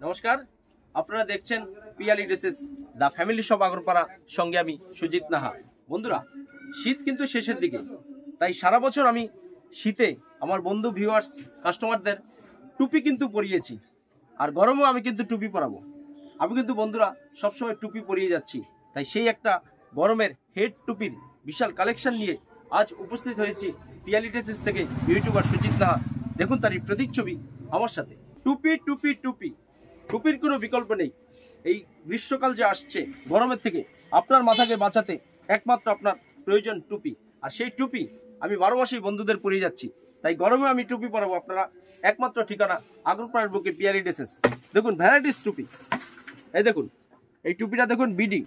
নমস্কার, আপনারা দেখছেন Piyali dresses the family shop Agarpara, সঙ্গে আমি সুজিত নাহা। বন্ধুরা, শীত কিন্তু শেষের দিকে, তাই সারা বছর আমি শীতে আমার বন্ধু ভিউয়ার্স কাস্টমারদের টুপি কিন্তু পরিয়েছি, আর গরমেও আমি কিন্তু টুপি পরাবো। আমি কিন্তু বন্ধুরা সবসময় টুপি পরিয়ে যাচ্ছি, তাই সেই একটা গরমের হেড টুপির বিশাল কালেকশন নিয়ে আজ উপস্থিত হয়েছি পিয়ালি ড্রেসেস থেকে ইউটিউবার সুজিত নাহা। দেখুন তারই প্রতিচ্ছবি আমার সাথে। টুপি টুপি টুপি, টুপির কোনো বিকল্প নেই। এই গ্রীষ্মকাল যে আসছে, গরমের থেকে আপনার মাথাকে বাঁচাতে একমাত্র আপনার প্রয়োজন টুপি, আর সেই টুপি আমি 12 মাসেই বন্ধুদের পরিয়ে যাচ্ছি। তাই গরমে আমি টুপি পরাবো। আপনারা একমাত্র ঠিকানা আগরপাড়ার বুকে পিয়ালি ড্রেসেস। দেখুন ভ্যারাইটিস টুপি, এই দেখুন এই টুপিটা দেখুন, বিডি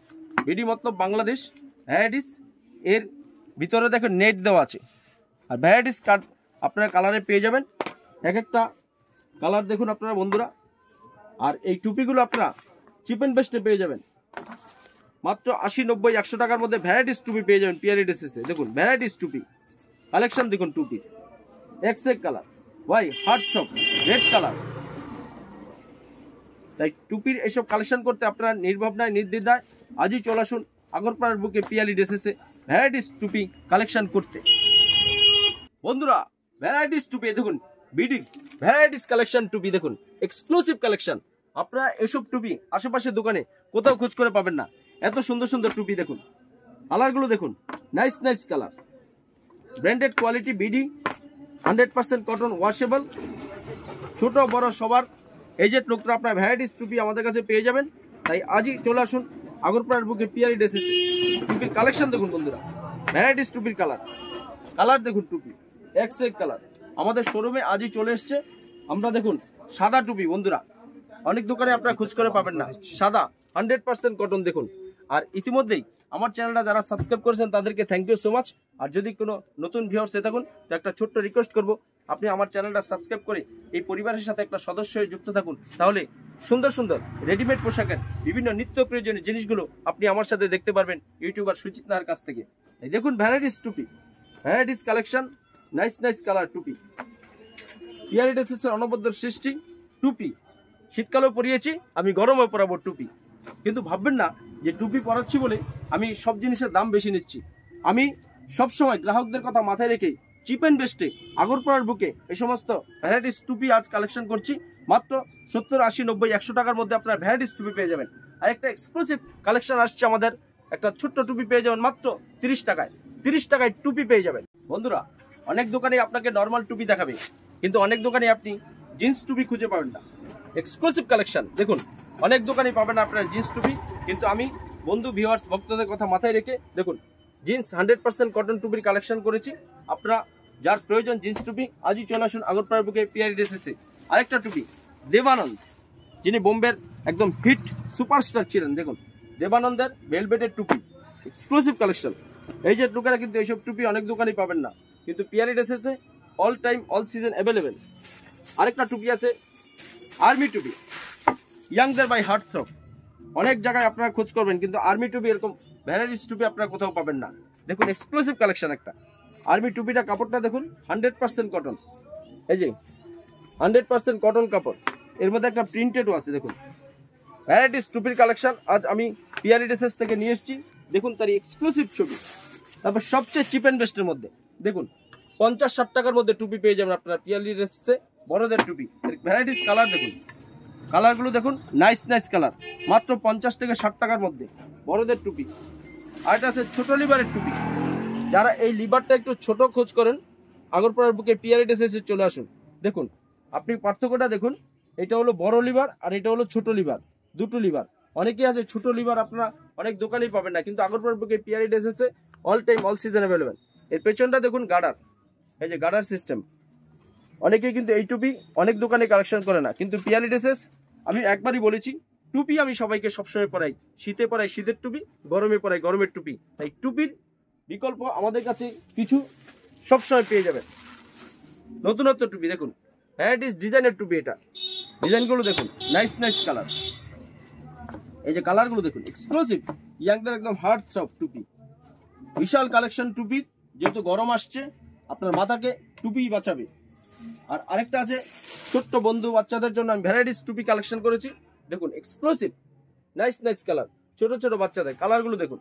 বিডি মতলব বাংলাদেশ। ভ্যারাইটিস এর ভিতরে দেখুন নেট দেওয়া আছে, আর ভ্যারাইটিস কাট আপনারা কালারে পেয়ে যাবেন। এক একটা কালার দেখুন আপনারা বন্ধুরা। আর এই টুপিগুলো আপনারা চিপ অ্যান্ড বেস্টে পেয়ে যাবেন মাত্র 80, 90, 100 টাকার মধ্যে। ভ্যারাইটিস টুপি পেয়ে যাবেন পিয়ালি ড্রেসেসে। দেখুন ভ্যারাইটিস টুপি কালেকশন দেখুন, টুপি exact colour, white heart top, red colour. তাই টুপির এইসব কালেকশন করতে আপনারা নির্ভাবনায় নির্দ্বিধায় আজই চলে আসুন আগরপাড়ার বুকে পিয়ালি ড্রেসেসে ভ্যারাইটিস টুপি কালেকশন করতে। বন্ধুরা ভ্যারাইটিস টুপি দেখুন, বিডির ভ্যারাইটিস কালেকশন টুপি দেখুন, এক্সক্লুসিভ কালেকশন। আপনারা এসব টুপি আশেপাশের দোকানে কোথাও খোঁজ করে পাবেন না। এত সুন্দর সুন্দর টুপি দেখুন, কালারগুলো দেখুন, nice nice colour, branded quality BD, 100% cotton, washable, ছোট বড় সবার এজেড লোকরা আপনার ভ্যারাইটিস টুপি আমাদের কাছে পেয়ে যাবেন। তাই আজই চলে আসুন আগরপাড়ার বুকে পিয়ালি ড্রেসেস। টুপির কালেকশন দেখুন বন্ধুরা, ভ্যারাইটিস টুপির কালার, কালার দেখুন, টুপি এক্সেক কালার। আমাদের শোরুমে আজই চলে এসছে। আমরা দেখুন সাদা টুপি বন্ধুরা, অনেক দোকানে আপনারা খোঁজ করে পাবেন না। সাদা 100% কটন দেখুন। আর ইতিমধ্যেই আমার চ্যানেলটা যারা সাবস্ক্রাইব করেছেন তাদেরকে থ্যাংক ইউ সো মাচ। আর যদি কোনো নতুন ভিউয়ার্স এ থাকুন তো একটা ছোট্ট রিকোয়েস্ট করব, আপনি আমার চ্যানেলটা সাবস্ক্রাইব করে এই পরিবারের সাথে একটা সদস্য হয়ে যুক্ত থাকুন। তাহলে সুন্দর সুন্দর রেডিমেড পোশাকের বিভিন্ন নিত্য প্রয়োজনীয় জিনিসগুলো আপনি আমার সাথে দেখতে পারবেন ইউটিউবার সুজিত নাহার কাছ থেকে। এই দেখুন ভ্যারাইটিস টুপি, varieties collection, nice nice colour টুপি। পিয়ালি ড্রেসেসের অনবদ্য সৃষ্টি টুপি। শীতকালেও পরিয়েছি, আমি গরমেও পরাবো টুপি। কিন্তু ভাববেন না যে টুপি পরাচ্ছি বলে আমি সব জিনিসের দাম বেশি নিচ্ছি। আমি সবসময় গ্রাহকদের কথা মাথায় রেখে চিপ অ্যান্ড বেস্টে আগরপাড়ার বুকে এই সমস্ত ভ্যারাইটিস টুপি আজ কালেকশন করছি। মাত্র 70, 80, 90, 100 টাকার মধ্যে আপনার ভ্যারাইটিস টুপি পেয়ে যাবেন। আর একটা এক্সক্লুসিভ কালেকশন আসছে আমাদের, একটা ছোট্ট টুপি পেয়ে যাবেন মাত্র 30 টাকায়। 30 টাকায় টুপি পেয়ে যাবেন। বন্ধুরা অনেক দোকানে আপনাকে নর্মাল টুপি দেখাবে, কিন্তু অনেক দোকানে আপনি জিন্স টুপি খুঁজে পাবেন না। এক্সক্লুসিভ কালেকশন দেখুন, অনেক দোকানে পাবেন আপনার জিন্স টুপি, কিন্তু আমি বন্ধু ভিউয়ার্স ভক্তদের কথা মাথায় রেখে দেখুন জিন্স 100% কটন টুপির কালেকশন করেছি। আপনারা যার প্রয়োজন জিন্স টুপি আজই চলে আসুন আগরপাড়ার বুকে পিয়ালি ড্রেসেসে। আরেকটা টুপি দেবানন্দ, যিনি বোম্বের একদম হিট সুপারস্টার ছিলেন, দেখুন দেবানন্দের ভেলভেটের টুপি, এক্সক্লুসিভ কালেকশন। এই যে লোকেরা কিন্তু এইসব টুপি অনেক দোকানেই পাবেন না, কিন্তু পিয়ালি ড্রেসেসে all time all season available. আরেকটা টুপি আছে আর্মি টুপি, ইয়াংদের বাই হার্ট থ্রপ। অনেক জায়গায় আপনারা খোঁজ করবেন, কিন্তু আর্মি টুপি এরকম ভ্যারাইটিস টুপি আপনারা কোথাও পাবেন না। দেখুন এক্সক্লুসিভ কালেকশন একটা আর্মি টুপিটা, কাপড়টা দেখুন 100% কটন। এই যে 100% কটন কাপড়, এর মধ্যে একটা প্রিন্টেডও আছে। দেখুন ভ্যারাইটিস টুপির কালেকশন আজ আমি পিয়ালি ড্রেসেস থেকে নিয়ে এসেছি। দেখুন তার এক্সক্লুসিভ ছবি। তারপর সবচেয়ে চিপ অ্যান্ড বেস্টের মধ্যে দেখুন 50-60 টাকার মধ্যে টুপি পেয়ে যাবেন আপনারা পিয়ালি ড্রেসেসে। বড়দের টুপি ভ্যারাইটিস কালার দেখুন, কালারগুলো দেখুন, নাইস নাইস কালার, মাত্র 50 থেকে 60 টাকার মধ্যে বড়দের টুপি। আর এটা আছে ছোট লিভারের টুপি। যারা এই লিভারটা একটু ছোট খোঁজ করেন আগরপাড়ার বুকে পিয়ালি ড্রেসেসে চলে আসুন। দেখুন আপনি পার্থক্যটা দেখুন, এটা হলো বড় লিভার আর এটা হলো ছোট লিভার, দুটো লিভার। অনেকেই আছে ছোট লিভার আপনারা অনেক দোকানেই পাবেন না, কিন্তু আগরপাড়ার বুকে পিয়ালি ড্রেসেসে all time all season available. এর পেছনটা দেখুন গার্ডার, এই যে গার্ডার সিস্টেম। অনেকেই কিন্তু এই টুপি অনেক দোকানে কালেকশন করে না, কিন্তু পিয়ালি ড্রেসেস আমি একবারই বলেছি টুপি আমি সবাইকে সবসময় পরাই। শীতে পরাই শীতের টুপি, গরমে পরাই গরমের টুপি। তাই টুপির বিকল্প আমাদের কাছে কিছু সবসময় পেয়ে যাবেন। নতুনত্ব টুপি দেখুন, ভ্যারাইটিস ডিজাইনের টুপি। এটা ডিজাইনগুলো দেখুন, নাইস নাইস কালার। এই যে কালারগুলো দেখুন, এক্সক্লুসিভ ইয়াংদের একদম হার্ট থ্রপ টুপি। বিশাল কালেকশন টুপির, যেহেতু গরম আসছে আপনার মাথাকে টুপি বাঁচাবে। আর আরেকটা আছে ছোট্ট বন্ধু বাচ্চাদের জন্য আমি ভ্যারাইটিস টুপি কালেকশন করেছি। দেখুন এক্সক্লুসিভ নাইস নাইস কালার, ছোট ছোট বাচ্চাদের কালারগুলো দেখুন,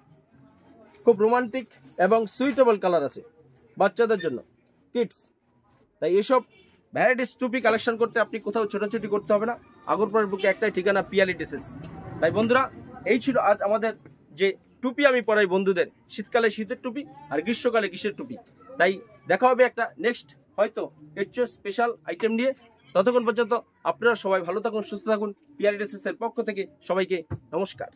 খুব রোমান্টিক এবং সুইটেবল কালার আছে বাচ্চাদের জন্য, কিডস। তাই এসব ভ্যারাইটিস টুপি কালেকশন করতে আপনি কোথাও ছোটাছুটি করতে হবে না। আগরপাড়ার বুকে একটাই ঠিকানা, পিয়ালি ড্রেসেস। তাই বন্ধুরা, এই ছিল আজ আমাদের যে টুপি আমি পরাই বন্ধুদের, শীতকালে শীতের টুপি আর গ্রীষ্মকালে গ্রীষ্মের টুপি। তাই দেখা হবে একটা নেক্সট হয়তো এর চেয়ে স্পেশাল আইটেম নিয়ে। ততক্ষণ পর্যন্ত আপনারা সবাই ভালো থাকুন, সুস্থ থাকুন। পিয়ালি ড্রেসেসের পক্ষ থেকে সবাইকে নমস্কার।